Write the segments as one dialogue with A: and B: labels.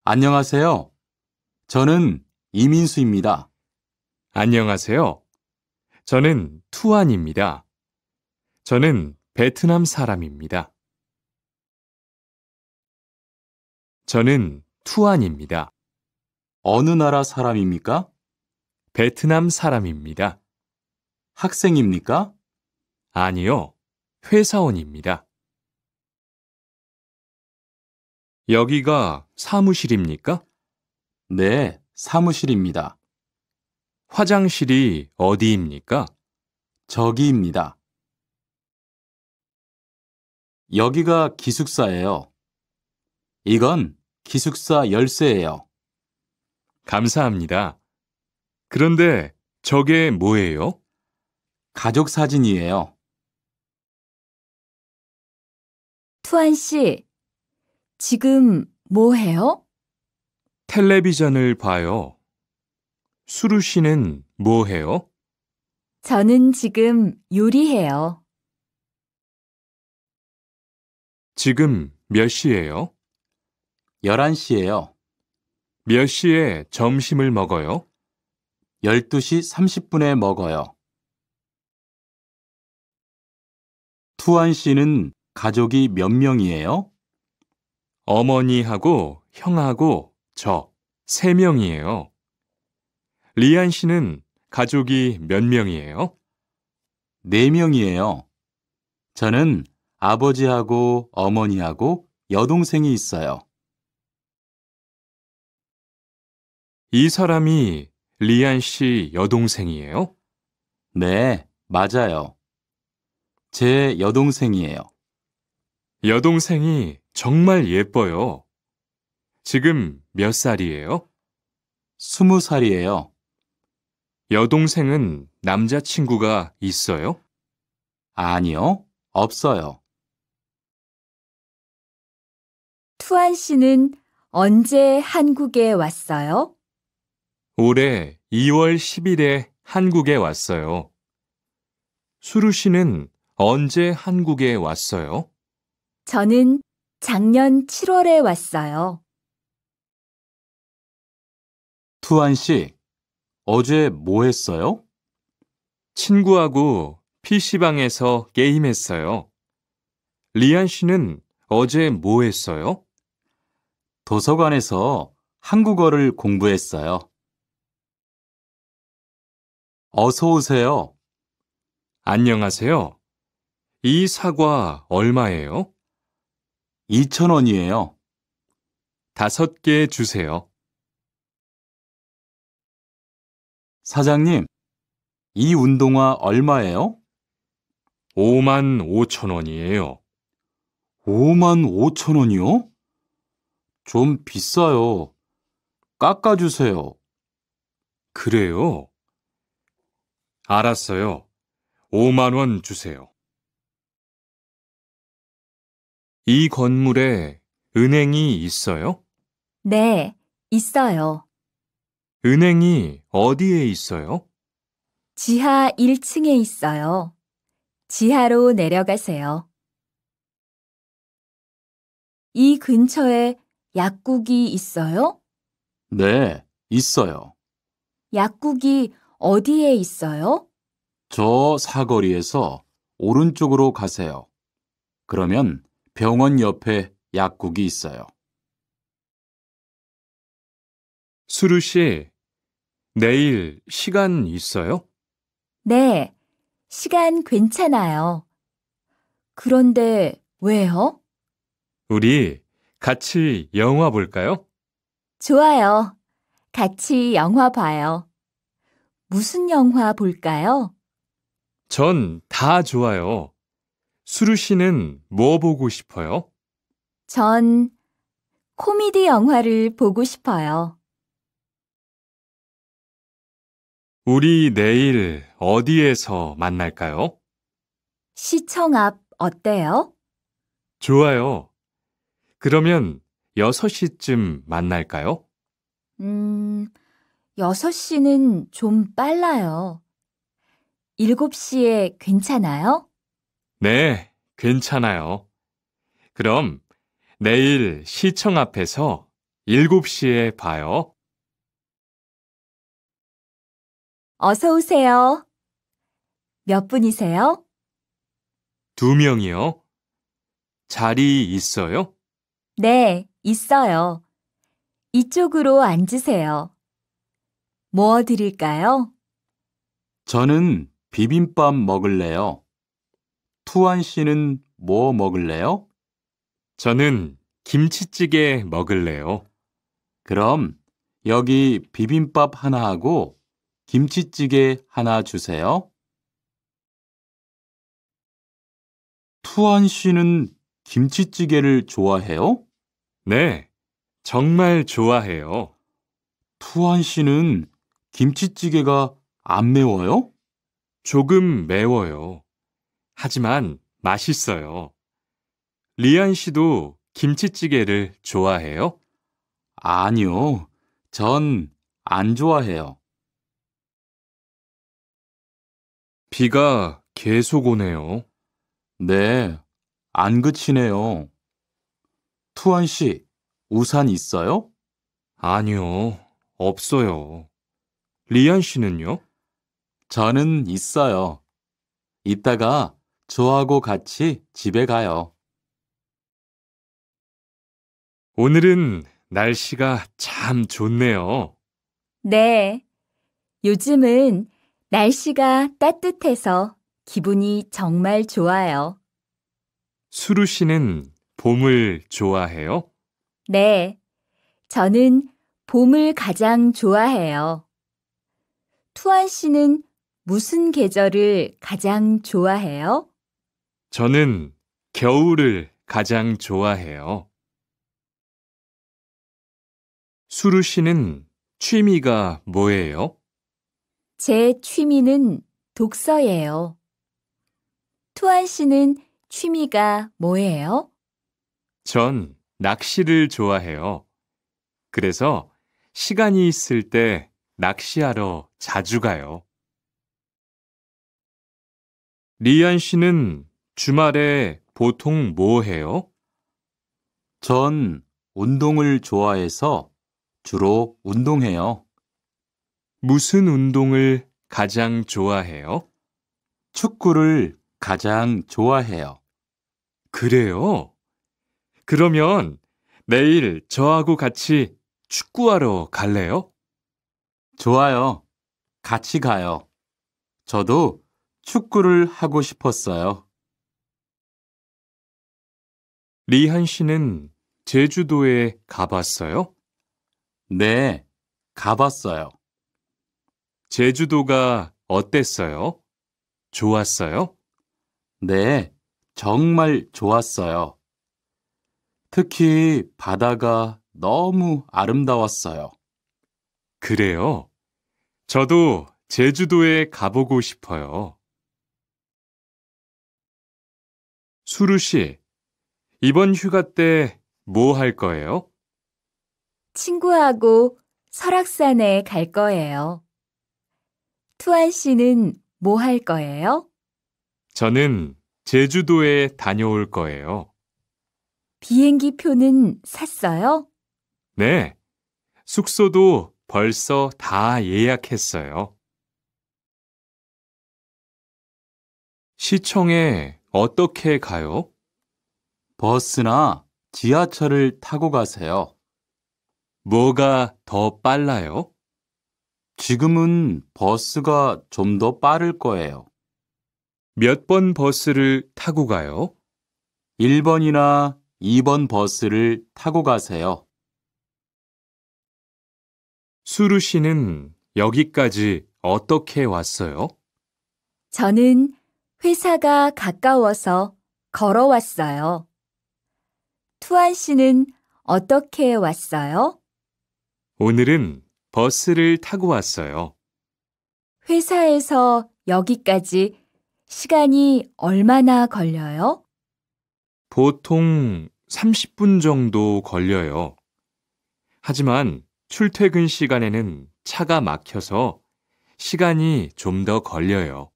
A: 안녕하세요. 저는 이민수입니다.
B: 안녕하세요. 저는 투안입니다. 저는 베트남 사람입니다. 저는 투안입니다.
A: 어느 나라 사람입니까?
B: 베트남 사람입니다.
A: 학생입니까?
B: 아니요, 회사원입니다. 여기가 사무실입니까?
A: 네, 사무실입니다.
B: 화장실이 어디입니까?
A: 저기입니다. 여기가 기숙사예요. 이건 기숙사 열쇠예요.
B: 감사합니다. 그런데 저게 뭐예요?
A: 가족 사진이에요.
C: 투안 씨, 지금 뭐 해요?
B: 텔레비전을 봐요. 수루 씨는 뭐 해요?
C: 저는 지금 요리해요.
B: 지금 몇 시예요?
A: 11시예요.
B: 몇 시에 점심을 먹어요?
A: 12시 30분에 먹어요. 투안 씨는 가족이 몇 명이에요?
B: 어머니하고 형하고 저 3명이에요. 리안 씨는 가족이 몇 명이에요?
A: 4명이에요. 저는 아버지하고 어머니하고 여동생이 있어요.
B: 이 사람이 리안 씨 여동생이에요?
A: 네, 맞아요. 제 여동생이에요.
B: 여동생이 정말 예뻐요. 지금 몇 살이에요?
A: 20살이에요.
B: 여동생은 남자친구가 있어요?
A: 아니요, 없어요.
C: 투안 씨는 언제 한국에 왔어요?
B: 올해 2월 10일에 한국에 왔어요. 수루 씨는 언제 한국에 왔어요?
C: 저는 작년 7월에 왔어요.
A: 투안 씨, 어제 뭐 했어요?
B: 친구하고 PC방에서 게임했어요. 리안 씨는 어제 뭐 했어요?
A: 도서관에서 한국어를 공부했어요. 어서 오세요.
B: 안녕하세요. 이 사과 얼마예요?
A: 2,000원이에요.
B: 5개 주세요.
A: 사장님, 이 운동화 얼마예요?
B: 5만 5천 원이에요.
A: 5만 5천 원이요? 좀 비싸요. 깎아주세요.
B: 그래요? 알았어요. 5만 원 주세요. 이 건물에 은행이 있어요?
C: 네, 있어요.
B: 은행이 어디에 있어요?
C: 지하 1층에 있어요. 지하로 내려가세요. 이 근처에 약국이 있어요?
A: 네, 있어요.
C: 약국이 어디에 있어요?
A: 저 사거리에서 오른쪽으로 가세요. 그러면 병원 옆에 약국이 있어요.
B: 수루 씨, 내일 시간 있어요?
C: 네, 시간 괜찮아요. 그런데 왜요?
B: 우리 같이 영화 볼까요?
C: 좋아요. 같이 영화 봐요. 무슨 영화 볼까요?
B: 전 다 좋아요. 수루 씨는 뭐 보고 싶어요?
C: 전 코미디 영화를 보고 싶어요.
B: 우리 내일 어디에서 만날까요?
C: 시청 앞 어때요?
B: 좋아요. 그러면 6시쯤 만날까요?
C: 6시는 좀 빨라요. 7시에 괜찮아요?
B: 네, 괜찮아요. 그럼 내일 시청 앞에서 7시에 봐요.
C: 어서 오세요. 몇 분이세요?
B: 2명이요. 자리 있어요?
C: 네, 있어요. 이쪽으로 앉으세요. 뭐 드릴까요?
A: 저는 비빔밥 먹을래요. 투안 씨는 뭐 먹을래요?
B: 저는 김치찌개 먹을래요.
A: 그럼 여기 비빔밥 하나 하고 김치찌개 하나 주세요. 투안 씨는 김치찌개를 좋아해요?
B: 네, 정말 좋아해요.
A: 투안 씨는 김치찌개가 안 매워요?
B: 조금 매워요. 하지만 맛있어요. 리안 씨도 김치찌개를 좋아해요?
A: 아니요. 전 안 좋아해요.
B: 비가 계속 오네요.
A: 네, 안 그치네요. 투안 씨, 우산 있어요?
B: 아니요, 없어요. 리안 씨는요?
A: 저는 있어요. 이따가 저하고 같이 집에 가요.
B: 오늘은 날씨가 참 좋네요.
C: 네. 요즘은 날씨가 따뜻해서 기분이 정말 좋아요.
B: 수루 씨는 봄을 좋아해요?
C: 네. 저는 봄을 가장 좋아해요. 투안 씨는 무슨 계절을 가장 좋아해요?
B: 저는 겨울을 가장 좋아해요. 수루 씨는 취미가 뭐예요?
C: 제 취미는 독서예요. 투안 씨는 취미가 뭐예요?
B: 전 낚시를 좋아해요. 그래서 시간이 있을 때 낚시하러 자주 가요. 리안 씨는 주말에 보통 뭐 해요?
A: 전 운동을 좋아해서 주로 운동해요.
B: 무슨 운동을 가장 좋아해요?
A: 축구를 가장 좋아해요.
B: 그래요? 그러면 내일 저하고 같이 축구하러 갈래요?
A: 좋아요. 같이 가요. 저도 축구를 하고 싶었어요.
B: 리한 씨는 제주도에 가봤어요?
A: 네, 가봤어요.
B: 제주도가 어땠어요? 좋았어요?
A: 네, 정말 좋았어요. 특히 바다가 너무 아름다웠어요.
B: 그래요? 저도 제주도에 가보고 싶어요. 수루 씨, 이번 휴가 때 뭐 할 거예요?
C: 친구하고 설악산에 갈 거예요. 투안 씨는 뭐 할 거예요?
B: 저는 제주도에 다녀올 거예요.
C: 비행기 표는 샀어요?
B: 네, 숙소도 벌써 다 예약했어요. 시청에 어떻게 가요?
A: 버스나 지하철을 타고 가세요.
B: 뭐가 더 빨라요?
A: 지금은 버스가 좀 더 빠를 거예요.
B: 몇 번 버스를 타고 가요?
A: 1번이나 2번 버스를 타고 가세요.
B: 수루 씨는 여기까지 어떻게 왔어요?
C: 저는 회사가 가까워서 걸어왔어요. 투안 씨는 어떻게 왔어요?
B: 오늘은 버스를 타고 왔어요.
C: 회사에서 여기까지 시간이 얼마나 걸려요?
B: 보통 30분 정도 걸려요. 하지만 출퇴근 시간에는 차가 막혀서 시간이 좀 더 걸려요.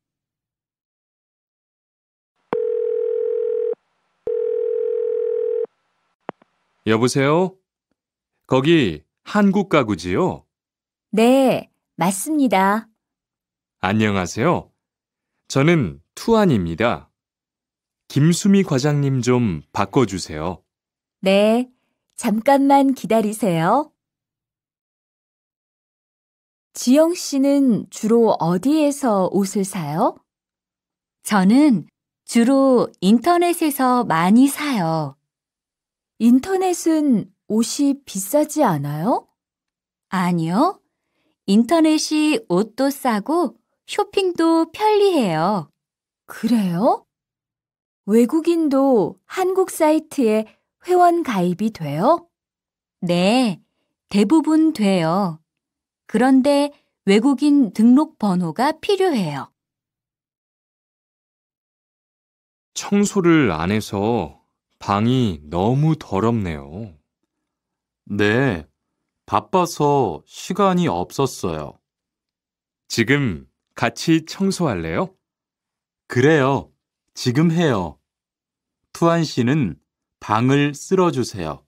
B: 여보세요? 거기 한국 가구지요?
C: 네, 맞습니다.
B: 안녕하세요. 저는 투안입니다. 김수미 과장님 좀 바꿔주세요.
C: 네, 잠깐만 기다리세요. 지영 씨는 주로 어디에서 옷을 사요? 저는 주로 인터넷에서 많이 사요. 인터넷은 옷이 비싸지 않아요? 아니요. 인터넷이 옷도 싸고 쇼핑도 편리해요. 그래요? 외국인도 한국 사이트에 회원 가입이 돼요? 네, 대부분 돼요. 그런데 외국인 등록 번호가 필요해요.
B: 청소를 안 해서 방이 너무 더럽네요.
A: 네, 바빠서 시간이 없었어요.
B: 지금 같이 청소할래요?
A: 그래요. 지금 해요. 투안 씨는 방을 쓸어주세요.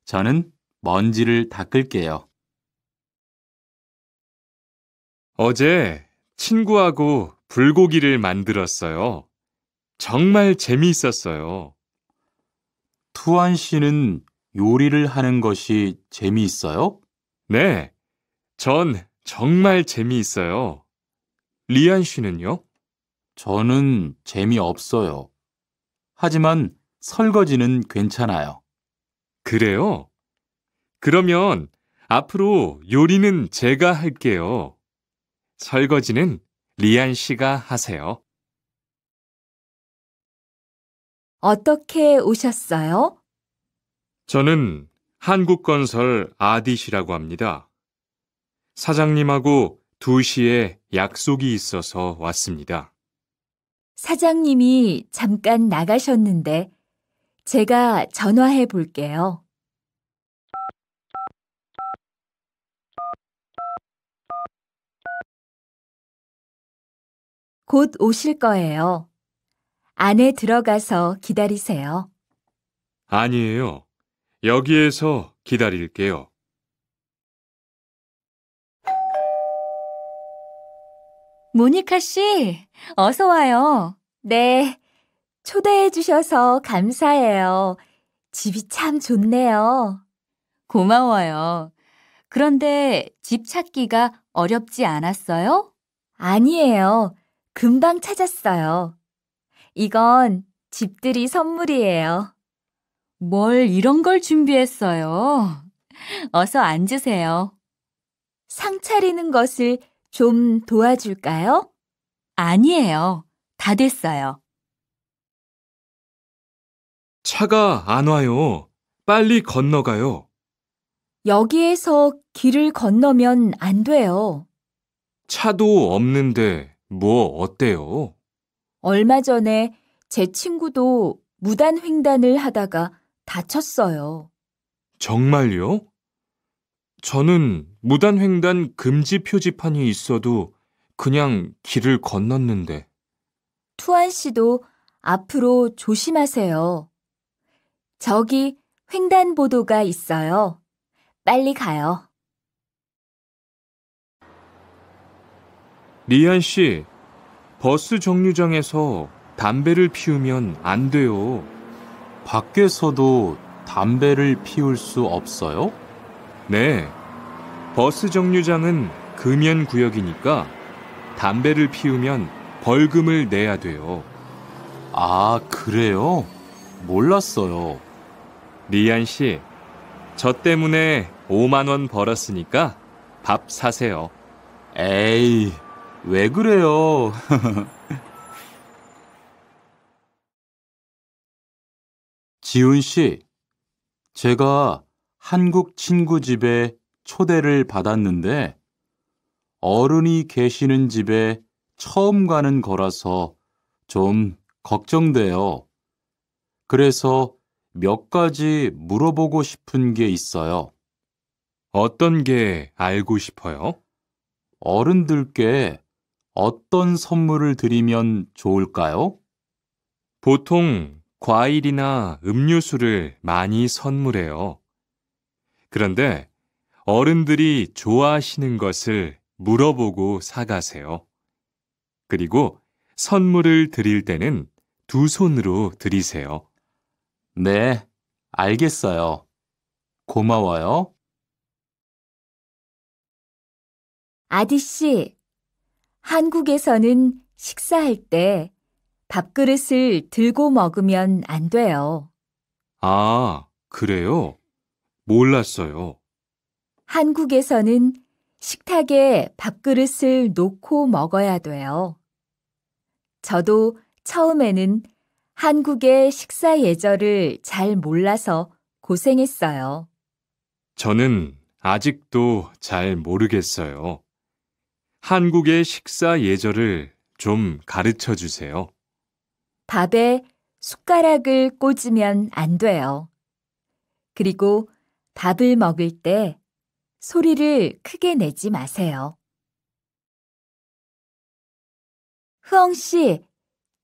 A: 저는 먼지를 닦을게요.
B: 어제 친구하고 불고기를 만들었어요. 정말 재미있었어요.
A: 투안 씨는 요리를 하는 것이 재미있어요?
B: 네, 전 정말 재미있어요. 리안 씨는요?
A: 저는 재미없어요. 하지만 설거지는 괜찮아요.
B: 그래요? 그러면 앞으로 요리는 제가 할게요. 설거지는 리안 씨가 하세요.
C: 어떻게 오셨어요?
B: 저는 한국건설 아디시라고 합니다. 사장님하고 2시에 약속이 있어서 왔습니다.
C: 사장님이 잠깐 나가셨는데 제가 전화해 볼게요. 곧 오실 거예요. 안에 들어가서 기다리세요.
B: 아니에요. 여기에서 기다릴게요.
C: 모니카 씨, 어서 와요. 네, 초대해 주셔서 감사해요. 집이 참 좋네요. 고마워요. 그런데 집 찾기가 어렵지 않았어요? 아니에요. 금방 찾았어요. 이건 집들이 선물이에요. 뭘 이런 걸 준비했어요? 어서 앉으세요. 상 차리는 것을 좀 도와줄까요? 아니에요. 다 됐어요.
B: 차가 안 와요. 빨리 건너가요.
C: 여기에서 길을 건너면 안 돼요.
B: 차도 없는데 뭐 어때요?
C: 얼마 전에 제 친구도 무단횡단을 하다가 다쳤어요.
B: 정말요? 저는 무단횡단 금지 표지판이 있어도 그냥 길을 건넜는데.
C: 투안 씨도 앞으로 조심하세요. 저기 횡단보도가 있어요. 빨리 가요.
B: 리안 씨, 버스 정류장에서 담배를 피우면 안 돼요.
A: 밖에서도 담배를 피울 수 없어요?
B: 네, 버스 정류장은 금연 구역이니까 담배를 피우면 벌금을 내야 돼요.
A: 아, 그래요? 몰랐어요.
B: 리안 씨, 저 때문에 5만 원 벌었으니까 밥 사세요.
A: 에이, 왜 그래요? 지훈 씨, 제가 한국 친구 집에 초대를 받았는데 어른이 계시는 집에 처음 가는 거라서 좀 걱정돼요. 그래서 몇 가지 물어보고 싶은 게 있어요.
B: 어떤 게 알고 싶어요?
A: 어른들께 어떤 선물을 드리면 좋을까요?
B: 보통 과일이나 음료수를 많이 선물해요. 그런데 어른들이 좋아하시는 것을 물어보고 사가세요. 그리고 선물을 드릴 때는 두 손으로 드리세요.
A: 네, 알겠어요. 고마워요.
C: 아디씨, 한국에서는 식사할 때 밥그릇을 들고 먹으면 안 돼요.
B: 아, 그래요? 몰랐어요.
C: 한국에서는 식탁에 밥그릇을 놓고 먹어야 돼요. 저도 처음에는 한국의 식사 예절을 잘 몰라서 고생했어요.
B: 저는 아직도 잘 모르겠어요. 한국의 식사 예절을 좀 가르쳐 주세요.
C: 밥에 숟가락을 꽂으면 안 돼요. 그리고 밥을 먹을 때 소리를 크게 내지 마세요. 흐엉 씨,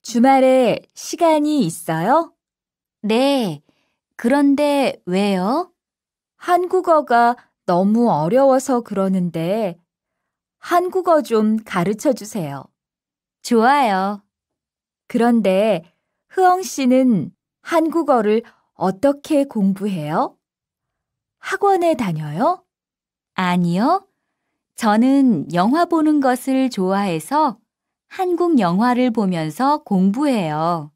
C: 주말에 시간이 있어요? 네. 그런데 왜요? 한국어가 너무 어려워서 그러는데 한국어 좀 가르쳐 주세요. 좋아요. 그런데 흐엉 씨는 한국어를 어떻게 공부해요? 학원에 다녀요? 아니요. 저는 영화 보는 것을 좋아해서 한국 영화를 보면서 공부해요.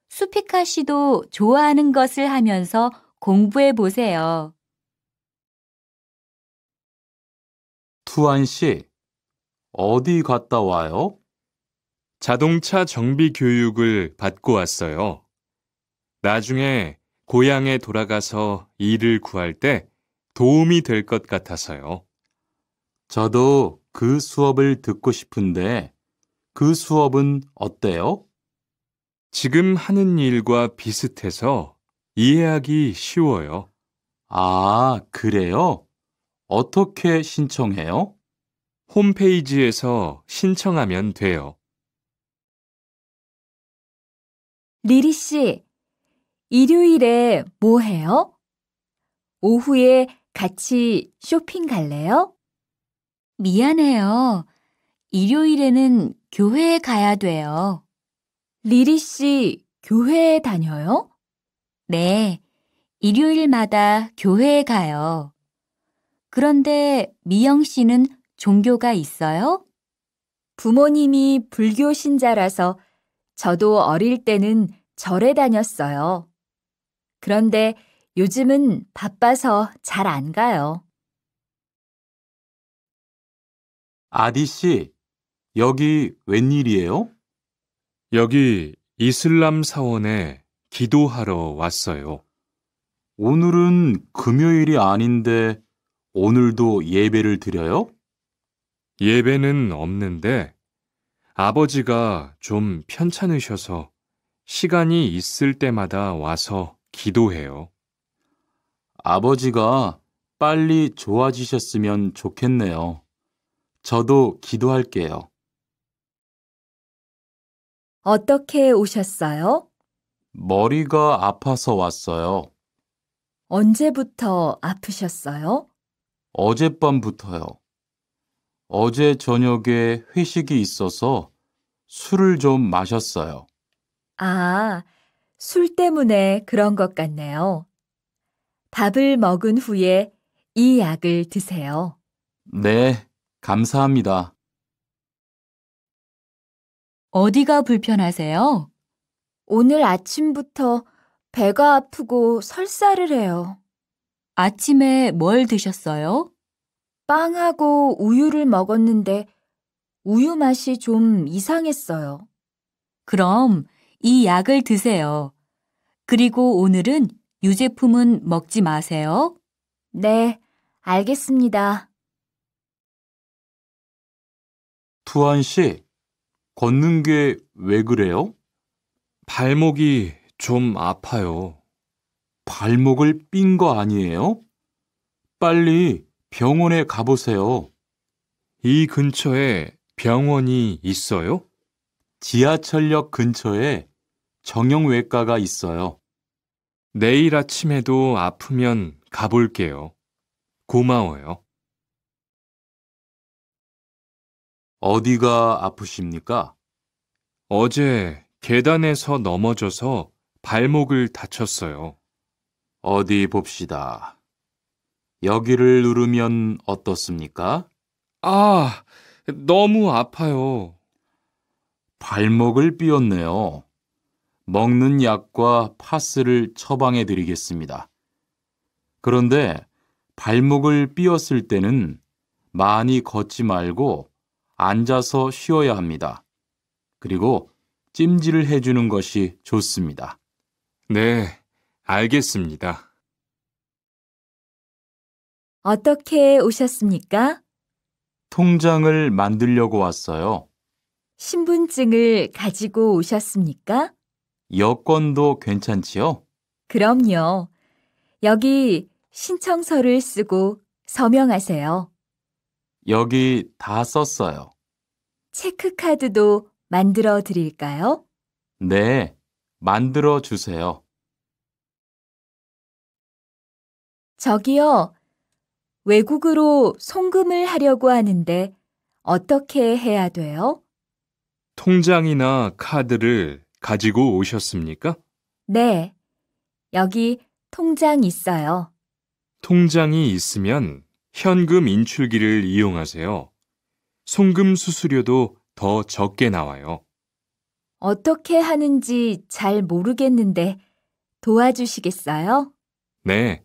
C: 수피카 씨도 좋아하는 것을 하면서 공부해 보세요.
A: 투안 씨, 어디 갔다 와요?
B: 자동차 정비 교육을 받고 왔어요. 나중에 고향에 돌아가서 일을 구할 때 도움이 될 것 같아서요.
A: 저도 그 수업을 듣고 싶은데 그 수업은 어때요?
B: 지금 하는 일과 비슷해서 이해하기 쉬워요.
A: 아, 그래요? 어떻게 신청해요?
B: 홈페이지에서 신청하면 돼요.
C: 리리 씨, 일요일에 뭐 해요? 오후에 같이 쇼핑 갈래요? 미안해요. 일요일에는 교회에 가야 돼요. 리리 씨, 교회에 다녀요? 네, 일요일마다 교회에 가요. 그런데 미영 씨는 종교가 있어요? 부모님이 불교 신자라서 저도 어릴 때는 절에 다녔어요. 그런데 요즘은 바빠서 잘 안 가요.
A: 아디 씨, 여기 웬일이에요?
B: 여기 이슬람 사원에 기도하러 왔어요.
A: 오늘은 금요일이 아닌데 오늘도 예배를 드려요?
B: 예배는 없는데 아버지가 좀 편찮으셔서 시간이 있을 때마다 와서 기도해요.
A: 아버지가 빨리 좋아지셨으면 좋겠네요. 저도 기도할게요.
C: 어떻게 오셨어요?
A: 머리가 아파서 왔어요.
C: 언제부터 아프셨어요?
A: 어젯밤부터요. 어제 저녁에 회식이 있어서 술을 좀 마셨어요.
C: 아, 술 때문에 그런 것 같네요. 밥을 먹은 후에 이 약을 드세요.
A: 네, 감사합니다.
C: 어디가 불편하세요? 오늘 아침부터 배가 아프고 설사를 해요. 아침에 뭘 드셨어요? 빵하고 우유를 먹었는데 우유 맛이 좀 이상했어요. 그럼 이 약을 드세요. 그리고 오늘은 유제품은 먹지 마세요. 네, 알겠습니다.
A: 투안 씨, 걷는 게 왜 그래요?
B: 발목이 좀 아파요.
A: 발목을 삔 거 아니에요? 빨리 병원에 가보세요.
B: 이 근처에 병원이 있어요?
A: 지하철역 근처에 정형외과가 있어요.
B: 내일 아침에도 아프면 가볼게요. 고마워요.
A: 어디가 아프십니까?
B: 어제 계단에서 넘어져서 발목을 다쳤어요.
A: 어디 봅시다. 여기를 누르면 어떻습니까?
B: 아, 너무 아파요.
A: 발목을 삐었네요. 먹는 약과 파스를 처방해 드리겠습니다. 그런데 발목을 삐었을 때는 많이 걷지 말고 앉아서 쉬어야 합니다. 그리고 찜질을 해주는 것이 좋습니다.
B: 네, 알겠습니다.
C: 어떻게 오셨습니까?
A: 통장을 만들려고 왔어요.
C: 신분증을 가지고 오셨습니까?
A: 여권도 괜찮지요?
C: 그럼요. 여기 신청서를 쓰고 서명하세요.
A: 여기 다 썼어요.
C: 체크카드도 만들어 드릴까요?
A: 네, 만들어 주세요.
C: 저기요, 외국으로 송금을 하려고 하는데 어떻게 해야 돼요?
B: 통장이나 카드를 가지고 오셨습니까?
C: 네, 여기 통장 있어요.
B: 통장이 있으면 현금 인출기를 이용하세요. 송금 수수료도 더 적게 나와요.
C: 어떻게 하는지 잘 모르겠는데 도와주시겠어요?
B: 네,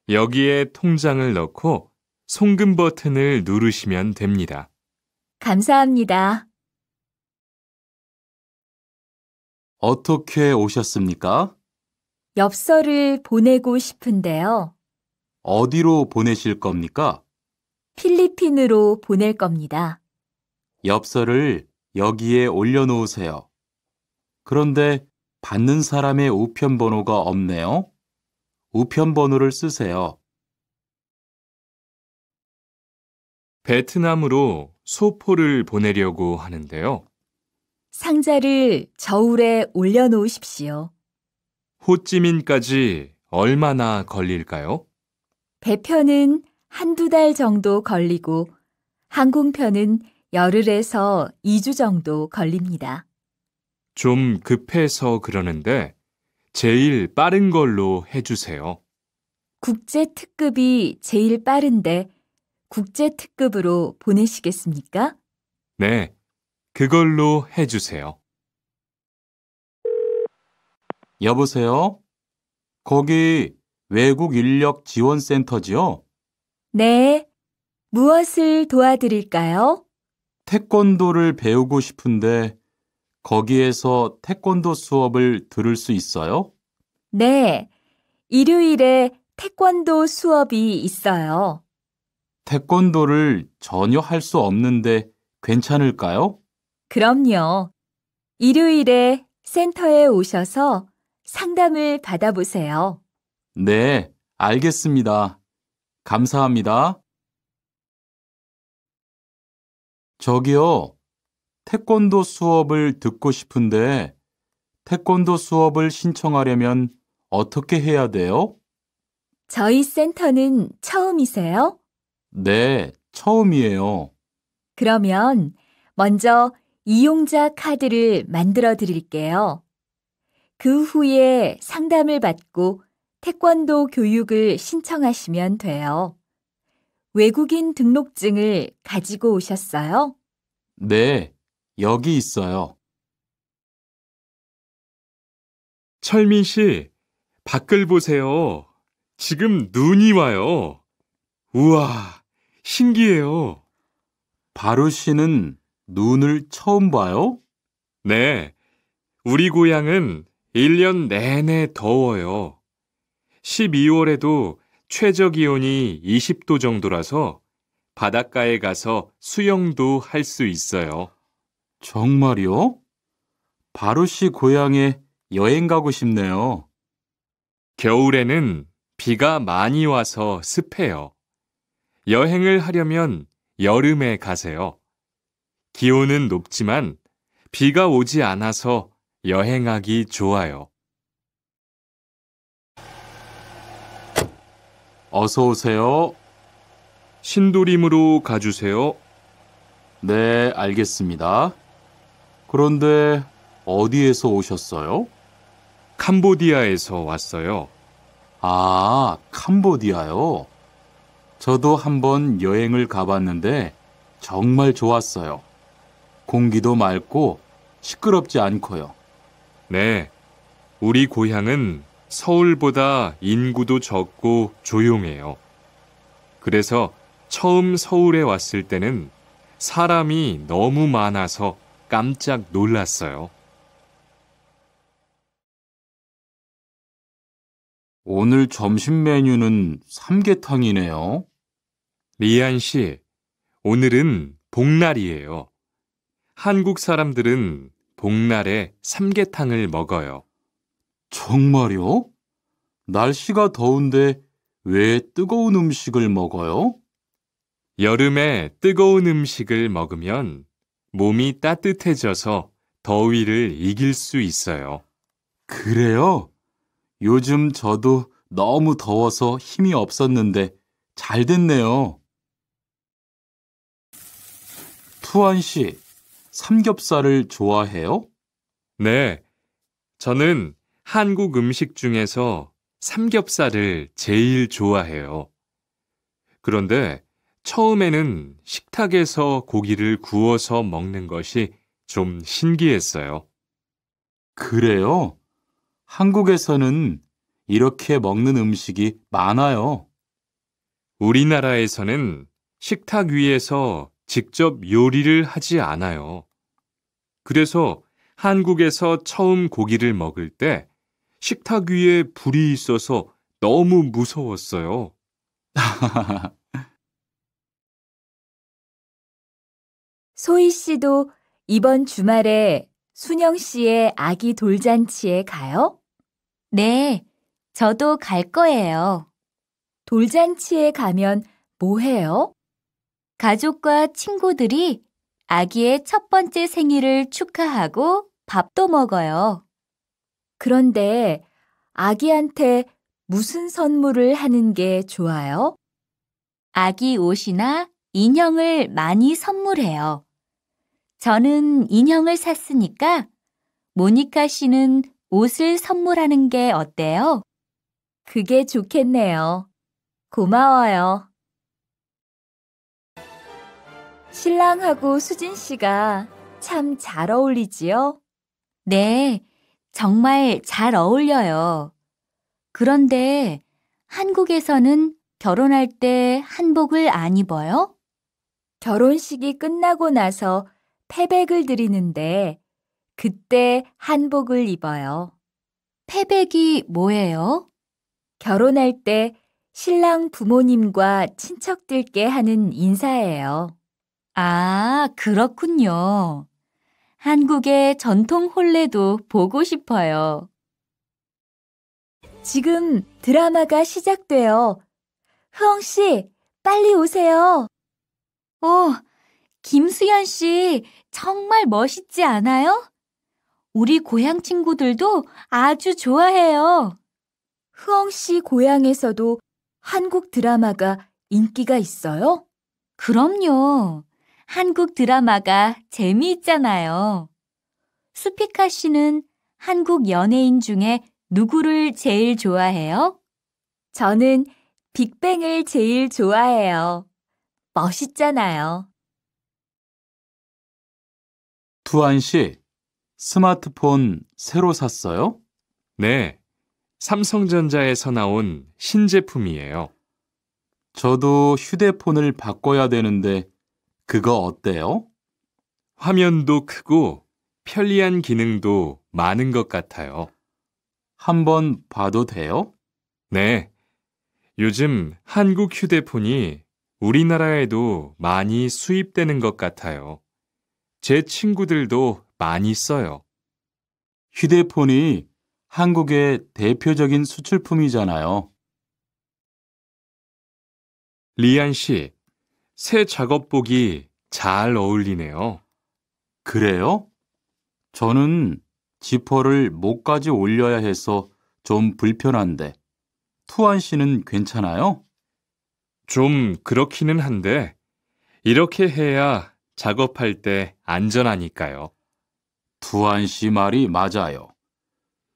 B: 여기에 통장을 넣고 송금 버튼을 누르시면 됩니다.
C: 감사합니다.
A: 어떻게 오셨습니까?
C: 엽서를 보내고 싶은데요.
A: 어디로 보내실 겁니까?
C: 필리핀으로 보낼 겁니다.
A: 엽서를 여기에 올려놓으세요. 그런데 받는 사람의 우편번호가 없네요. 우편번호를 쓰세요.
B: 베트남으로 소포를 보내려고 하는데요.
C: 상자를 저울에 올려놓으십시오.
B: 호찌민까지 얼마나 걸릴까요?
C: 배편은 한두 달 정도 걸리고 항공편은 열흘에서 2주 정도 걸립니다.
B: 좀 급해서 그러는데 제일 빠른 걸로 해주세요.
C: 국제 특급이 제일 빠른데 국제 특급으로 보내시겠습니까?
B: 네, 그걸로 해주세요.
A: 여보세요? 거기 외국 인력 지원센터지요?
C: 네. 무엇을 도와드릴까요?
A: 태권도를 배우고 싶은데 거기에서 태권도 수업을 들을 수 있어요?
C: 네. 일요일에 태권도 수업이 있어요.
A: 태권도를 전혀 할 수 없는데 괜찮을까요?
C: 그럼요. 일요일에 센터에 오셔서 상담을 받아보세요.
A: 네, 알겠습니다. 감사합니다. 저기요, 태권도 수업을 듣고 싶은데 태권도 수업을 신청하려면 어떻게 해야 돼요?
C: 저희 센터는 처음이세요?
A: 네, 처음이에요.
C: 그러면 먼저 이용자 카드를 만들어 드릴게요. 그 후에 상담을 받고 태권도 교육을 신청하시면 돼요. 외국인 등록증을 가지고 오셨어요?
A: 네, 여기 있어요.
B: 철민 씨, 밖을 보세요. 지금 눈이 와요. 우와, 신기해요.
A: 바루 씨는 눈을 처음 봐요?
B: 네, 우리 고향은 1년 내내 더워요. 12월에도 최저 기온이 20도 정도라서 바닷가에 가서 수영도 할 수 있어요.
A: 정말요? 바루 씨 고향에 여행 가고 싶네요.
B: 겨울에는 비가 많이 와서 습해요. 여행을 하려면 여름에 가세요. 기온은 높지만 비가 오지 않아서 여행하기 좋아요.
A: 어서 오세요.
B: 신도림으로 가주세요.
A: 네, 알겠습니다. 그런데 어디에서 오셨어요?
B: 캄보디아에서 왔어요.
A: 아, 캄보디아요. 저도 한번 여행을 가봤는데 정말 좋았어요. 공기도 맑고 시끄럽지 않고요.
B: 네, 우리 고향은 서울보다 인구도 적고 조용해요. 그래서 처음 서울에 왔을 때는 사람이 너무 많아서 깜짝 놀랐어요.
A: 오늘 점심 메뉴는 삼계탕이네요.
B: 리안 씨, 오늘은 복날이에요. 한국 사람들은 복날에 삼계탕을 먹어요.
A: 정말요? 날씨가 더운데 왜 뜨거운 음식을 먹어요?
B: 여름에 뜨거운 음식을 먹으면 몸이 따뜻해져서 더위를 이길 수 있어요.
A: 그래요? 요즘 저도 너무 더워서 힘이 없었는데 잘 됐네요. 투안 씨, 삼겹살을 좋아해요?
B: 네, 저는 한국 음식 중에서 삼겹살을 제일 좋아해요. 그런데 처음에는 식탁에서 고기를 구워서 먹는 것이 좀 신기했어요.
A: 그래요? 한국에서는 이렇게 먹는 음식이 많아요.
B: 우리나라에서는 식탁 위에서 직접 요리를 하지 않아요. 그래서 한국에서 처음 고기를 먹을 때 식탁 위에 불이 있어서 너무 무서웠어요.
C: 소희 씨도 이번 주말에 순영 씨의 아기 돌잔치에 가요? 네, 저도 갈 거예요. 돌잔치에 가면 뭐 해요? 가족과 친구들이 아기의 첫 번째 생일을 축하하고 밥도 먹어요. 그런데 아기한테 무슨 선물을 하는 게 좋아요? 아기 옷이나 인형을 많이 선물해요. 저는 인형을 샀으니까 모니카 씨는 옷을 선물하는 게 어때요? 그게 좋겠네요. 고마워요. 신랑하고 수진 씨가 참 잘 어울리지요? 네, 정말 잘 어울려요. 그런데 한국에서는 결혼할 때 한복을 안 입어요? 결혼식이 끝나고 나서 패백을 드리는데 그때 한복을 입어요. 패백이 뭐예요? 결혼할 때 신랑 부모님과 친척들께 하는 인사예요. 아, 그렇군요. 한국의 전통 혼례도 보고 싶어요. 지금 드라마가 시작돼요. 흐엉 씨, 빨리 오세요. 김수연 씨, 정말 멋있지 않아요? 우리 고향 친구들도 아주 좋아해요. 흐엉 씨 고향에서도 한국 드라마가 인기가 있어요? 그럼요. 한국 드라마가 재미있잖아요. 수피카 씨는 한국 연예인 중에 누구를 제일 좋아해요? 저는 빅뱅을 제일 좋아해요. 멋있잖아요.
A: 투안 씨, 스마트폰 새로 샀어요?
B: 네, 삼성전자에서 나온 신제품이에요.
A: 저도 휴대폰을 바꿔야 되는데 그거 어때요?
B: 화면도 크고 편리한 기능도 많은 것 같아요.
A: 한번 봐도 돼요?
B: 네, 요즘 한국 휴대폰이 우리나라에도 많이 수입되는 것 같아요. 제 친구들도 많이 써요.
A: 휴대폰이 한국의 대표적인 수출품이잖아요.
B: 리안 씨, 새 작업복이 잘 어울리네요.
A: 그래요? 저는 지퍼를 목까지 올려야 해서 좀 불편한데, 투안 씨는 괜찮아요?
B: 좀 그렇기는 한데, 이렇게 해야 작업할 때 안전하니까요.
A: 두한 씨 말이 맞아요.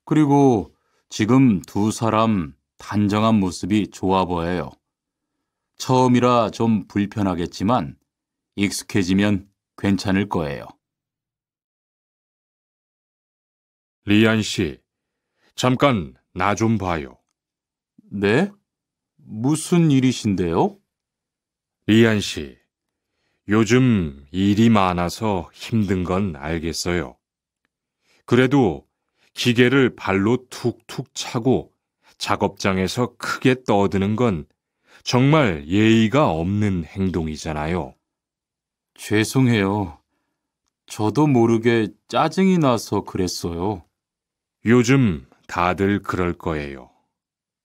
A: 그리고 지금 두 사람 단정한 모습이 좋아 보여요. 처음이라 좀 불편하겠지만 익숙해지면 괜찮을 거예요.
B: 리안 씨, 잠깐 나 좀 봐요.
A: 네? 무슨 일이신데요?
B: 리안 씨, 요즘 일이 많아서 힘든 건 알겠어요. 그래도 기계를 발로 툭툭 차고 작업장에서 크게 떠드는 건 정말 예의가 없는 행동이잖아요.
A: 죄송해요. 저도 모르게 짜증이 나서 그랬어요.
B: 요즘 다들 그럴 거예요.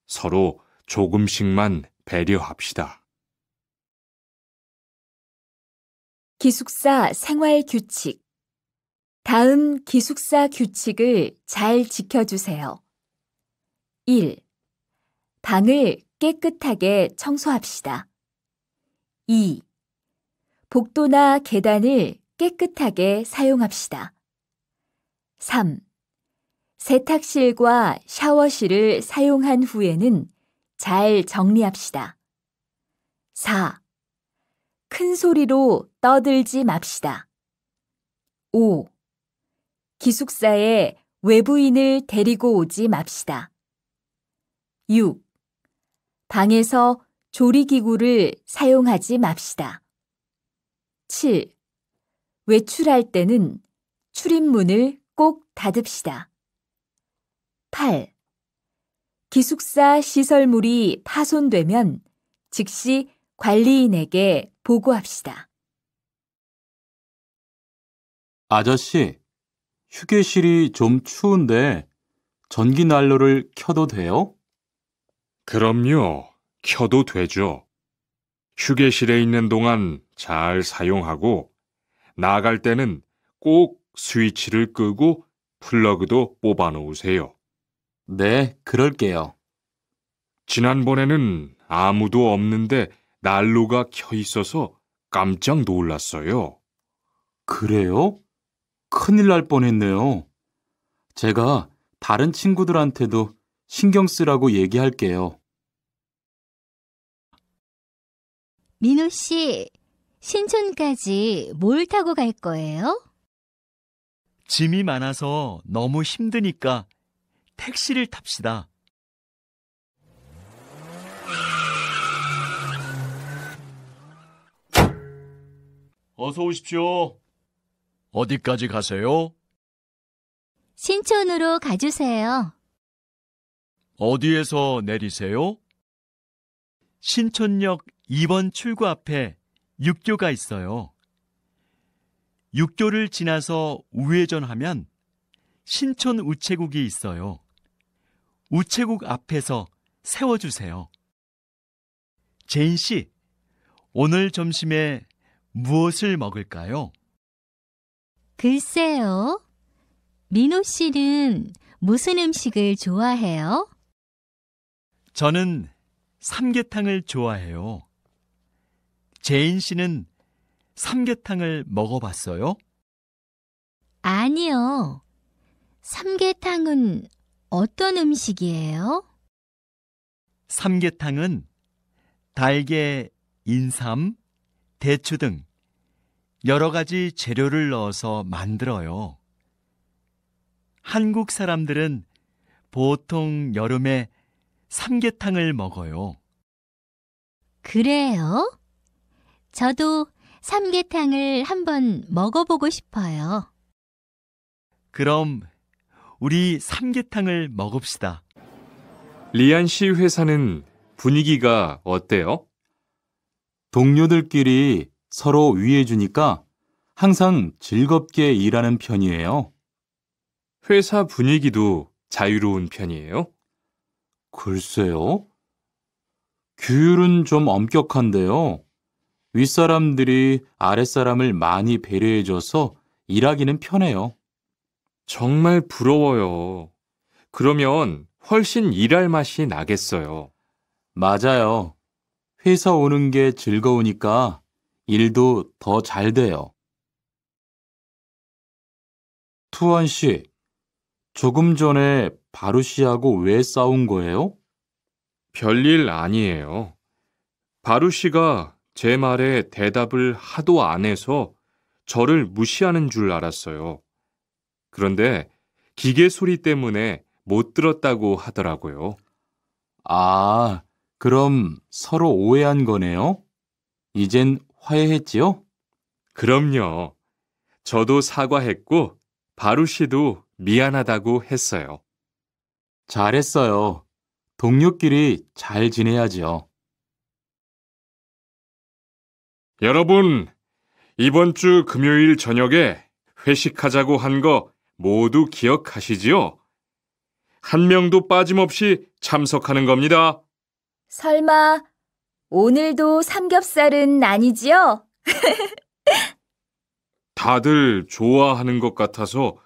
B: 서로 조금씩만 배려합시다.
C: 기숙사 생활 규칙. 다음 기숙사 규칙을 잘 지켜주세요. 1. 방을 깨끗하게 청소합시다. 2. 복도나 계단을 깨끗하게 사용합시다. 3. 세탁실과 샤워실을 사용한 후에는 잘 정리합시다. 4. 큰 소리로 떠들지 맙시다. 5. 기숙사에 외부인을 데리고 오지 맙시다. 6. 방에서 조리기구를 사용하지 맙시다. 7. 외출할 때는 출입문을 꼭 닫읍시다. 8. 기숙사 시설물이 파손되면 즉시 관리인에게 보고합시다.
A: 아저씨, 휴게실이 좀 추운데 전기 난로를 켜도 돼요?
B: 그럼요, 켜도 되죠. 휴게실에 있는 동안 잘 사용하고 나갈 때는 꼭 스위치를 끄고 플러그도 뽑아 놓으세요.
A: 네, 그럴게요.
B: 지난번에는 아무도 없는데 난로가 켜 있어서 깜짝 놀랐어요.
A: 그래요? 큰일 날 뻔했네요. 제가 다른 친구들한테도 신경 쓰라고 얘기할게요.
D: 민호 씨, 신촌까지 뭘 타고 갈 거예요?
E: 짐이 많아서 너무 힘드니까 택시를 탑시다. 어서 오십시오. 어디까지 가세요?
D: 신촌으로 가주세요.
E: 어디에서 내리세요? 신촌역 2번 출구 앞에 육교가 있어요. 육교를 지나서 우회전하면 신촌 우체국이 있어요. 우체국 앞에서 세워주세요. 제인 씨, 오늘 점심에 무엇을 먹을까요?
D: 글쎄요. 민호 씨는 무슨 음식을 좋아해요?
E: 저는 삼계탕을 좋아해요. 제인 씨는 삼계탕을 먹어봤어요?
D: 아니요. 삼계탕은 어떤 음식이에요?
E: 삼계탕은 달걀, 인삼, 대추 등 여러 가지 재료를 넣어서 만들어요. 한국 사람들은 보통 여름에 삼계탕을 먹어요.
D: 그래요? 저도 삼계탕을 한번 먹어보고 싶어요.
E: 그럼 우리 삼계탕을 먹읍시다.
B: 리안 씨 회사는 분위기가 어때요?
A: 동료들끼리 서로 위해주니까 항상 즐겁게 일하는 편이에요.
B: 회사 분위기도 자유로운 편이에요?
A: 글쎄요. 규율은 좀 엄격한데요. 윗사람들이 아랫사람을 많이 배려해줘서 일하기는 편해요.
B: 정말 부러워요. 그러면 훨씬 일할 맛이 나겠어요.
A: 맞아요. 회사 오는 게 즐거우니까 일도 더 잘 돼요. 투원 씨, 조금 전에 바루 씨하고 왜 싸운 거예요?
B: 별일 아니에요. 바루 씨가 제 말에 대답을 하도 안 해서 저를 무시하는 줄 알았어요. 그런데 기계 소리 때문에 못 들었다고 하더라고요.
A: 아, 그럼 서로 오해한 거네요? 이젠 화해했지요?
B: 그럼요. 저도 사과했고 바루 씨도 미안하다고 했어요.
A: 잘했어요. 동료끼리 잘 지내야지요.
B: 여러분, 이번 주 금요일 저녁에 회식하자고 한 거 모두 기억하시지요? 한 명도 빠짐없이 참석하는 겁니다.
C: 설마 오늘도 삼겹살은 아니지요?
B: 다들 좋아하는 것 같아서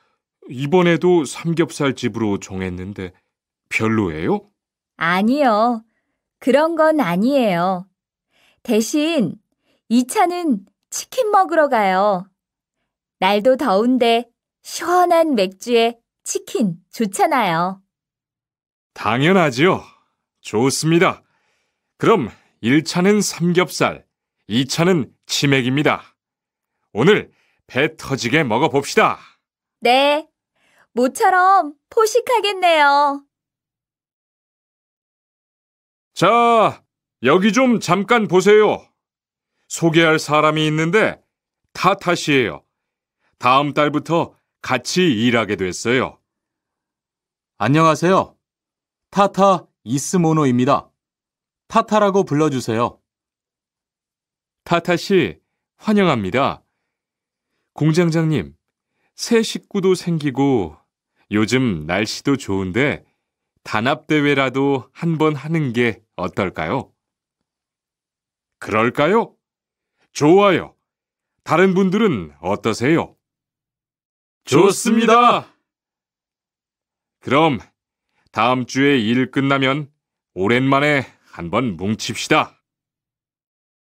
B: 이번에도 삼겹살 집으로 정했는데 별로예요?
C: 아니요. 그런 건 아니에요. 대신 2차는 치킨 먹으러 가요. 날도 더운데 시원한 맥주에 치킨 좋잖아요.
B: 당연하지요. 좋습니다. 그럼 1차는 삼겹살, 2차는 치맥입니다. 오늘 배 터지게 먹어봅시다.
C: 네, 모처럼 포식하겠네요.
B: 자, 여기 좀 잠깐 보세요. 소개할 사람이 있는데 타타 씨예요. 다음 달부터 같이 일하게 됐어요.
A: 안녕하세요. 타타 이스모노입니다. 타타라고 불러주세요.
B: 타타 씨, 환영합니다. 공장장님, 새 식구도 생기고 요즘 날씨도 좋은데 단합대회라도 한번 하는 게 어떨까요? 그럴까요? 좋아요. 다른 분들은 어떠세요? 좋습니다. 그럼 다음 주에 일 끝나면 오랜만에 한번 뭉칩시다.